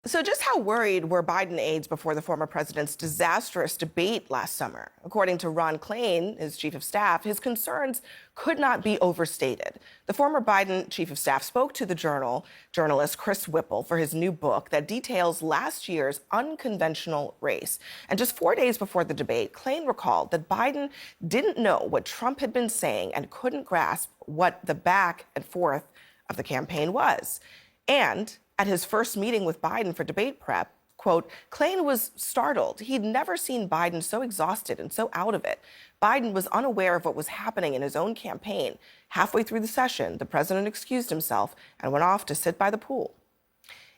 So just how worried were Biden aides before the former president's disastrous debate last summer? According to Ron Klain, his chief of staff, his concerns could not be overstated. The former Biden chief of staff spoke to the journalist Chris Whipple for his new book that details last year's unconventional race. And just 4 days before the debate, Klain recalled that Biden didn't know what Trump had been saying and couldn't grasp what the back and forth of the campaign was. And at his first meeting with Biden for debate prep, quote, Klain was startled. He'd never seen Biden so exhausted and so out of it. Biden was unaware of what was happening in his own campaign. Halfway through the session, the president excused himself and went off to sit by the pool.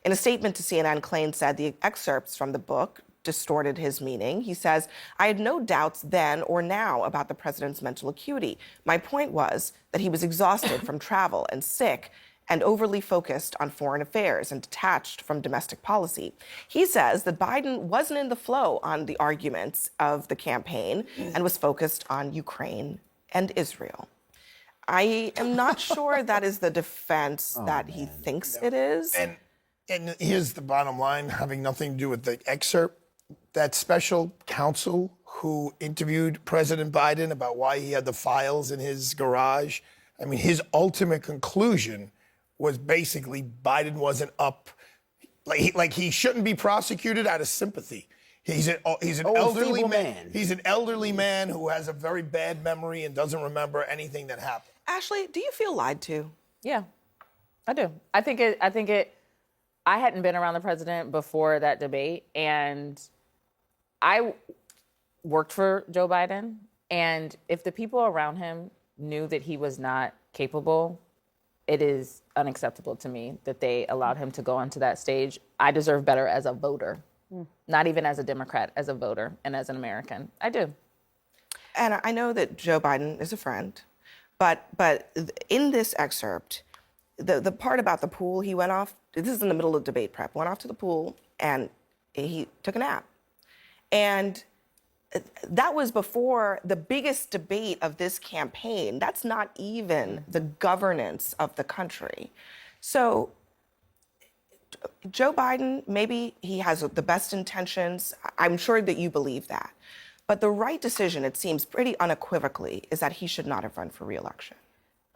In a statement to CNN, Klain said the excerpts from the book distorted his meaning. He says, I had no doubts then or now about the president's mental acuity. My point was that he was exhausted from travel and sick and overly focused on foreign affairs and detached from domestic policy. He says that Biden wasn't in the flow on the arguments of the campaign and was focused on Ukraine and Israel. I am not sure that is the defense that he thinks it is. And here's the bottom line, having nothing to do with the excerpt. That special counsel who interviewed President Biden about why he had the files in his garage, I mean, his ultimate conclusion was basically Biden wasn't up, like he shouldn't be prosecuted out of sympathy. He's an elderly man. He's an elderly man who has a very bad memory and doesn't remember anything that happened. Ashley, do you feel lied to? Yeah, I do. I hadn't been around the president before that debate, and I worked for Joe Biden, and if the people around him knew that he was not capable, it is unacceptable to me that they allowed him to go onto that stage. I deserve better as a voter, not even as a Democrat, as a voter and as an American. I do. And I know that Joe Biden is a friend, but in this excerpt, the part about the pool, he went off, this is in the middle of debate prep, went off to the pool and he took a nap. And that was before the biggest debate of this campaign. That's not even the governance of the country. So Joe Biden, maybe he has the best intentions. I'm sure that you believe that. But the right decision, it seems pretty unequivocally, is that he should not have run for re-election.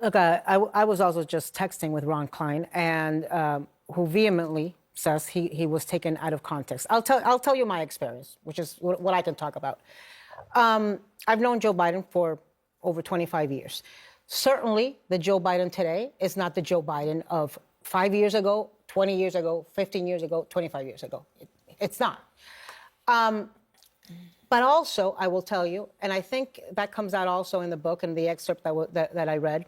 Look, I was also just texting with Ron Klain, and who vehemently says he was taken out of context. I'll tell you my experience, which is what I can talk about. I've known Joe Biden for over 25 years. Certainly, the Joe Biden today is not the Joe Biden of 5 years ago, 20 years ago, 15 years ago, 25 years ago. It's not. But also, I will tell you, and I think that comes out also in the book and the excerpt that I read,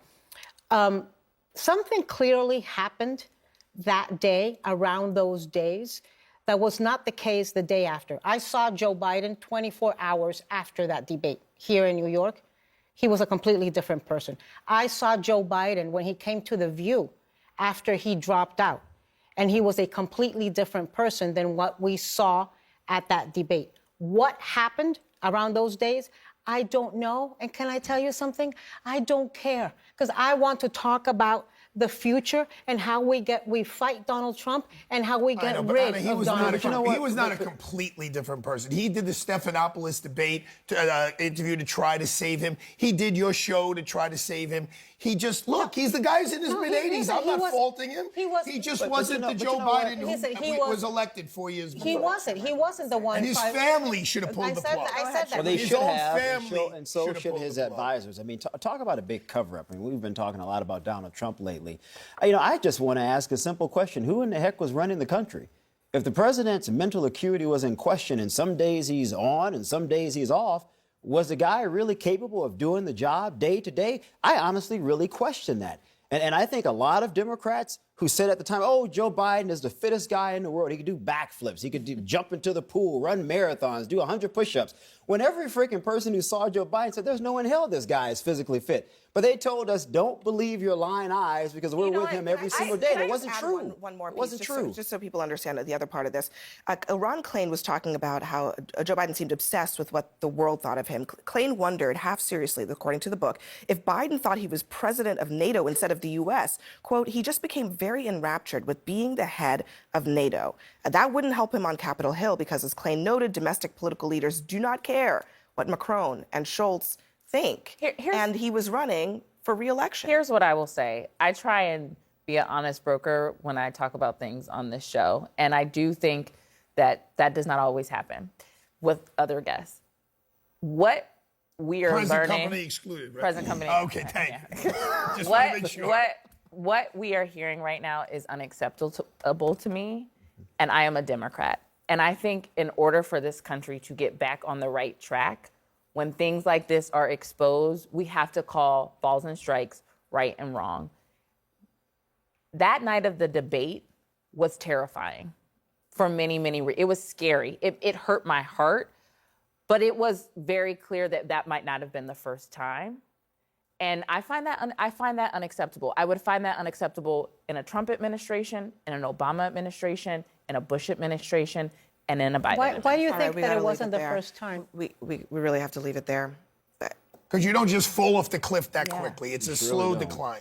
something clearly happened that day, around those days, that was not the case the day after. I saw Joe Biden 24 hours after that debate here in New York. He was a completely different person. I saw Joe Biden when he came to The View after he dropped out, and he was a completely different person than what we saw at that debate. What happened around those days? I don't know. And can I tell you something? I don't care, because I want to talk about the future and how we fight Donald Trump and how we get rid of Donald Trump. He was not a completely different person. He did the Stephanopoulos debate interview to try to save him. He did your show to try to save him. He just, look, he's the guy's in his mid-80s. I'm not faulting him. He just wasn't the Joe Biden who was elected 4 years before. He wasn't the one. And his family should have pulled the plug. I said that. Well, they His should own have, family and so should his pulled the plug. advisors. I mean, talk about a big cover-up. I mean, we've been talking a lot about Donald Trump lately. I just want to ask a simple question. Who in the heck was running the country? If the president's mental acuity was in question and some days he's on and some days he's off, was the guy really capable of doing the job day to day? I honestly really question that. And I think a lot of Democrats who said at the time, oh, Joe Biden is the fittest guy in the world. He could do backflips. He could jump into the pool, run marathons, do 100 push-ups. When every freaking person who saw Joe Biden said, there's no in hell this guy is physically fit. But they told us, don't believe your lying eyes because we're with him every single day. That wasn't true. One more piece, it wasn't true. Just so people understand the other part of this. Ron Klain was talking about how Joe Biden seemed obsessed with what the world thought of him. Klain wondered, half seriously, according to the book, if Biden thought he was president of NATO instead of the U.S. Quote, he just became very very enraptured with being the head of NATO. That wouldn't help him on Capitol Hill because, as Klain noted, domestic political leaders do not care what Macron and Schultz think. And he was running for re-election. Here's what I will say. I try and be an honest broker when I talk about things on this show. And I do think that that does not always happen with other guests. What we are Present learning... company excluded, right? Present company. Okay, thank you. Just want to make sure. What we are hearing right now is unacceptable to me, and I am a Democrat. And I think in order for this country to get back on the right track, when things like this are exposed, we have to call balls and strikes right and wrong. That night of the debate was terrifying for many, many reasons. It was scary. It hurt my heart, but it was very clear that that might not have been the first time. And I find that unacceptable. I would find that unacceptable in a Trump administration, in an Obama administration, in a Bush administration, and in a Biden administration. Why do you All think right, that it gotta wasn't the leave it there. first time? We really have to leave it there. Because you don't just fall off the cliff that quickly. It's a slow don't. decline.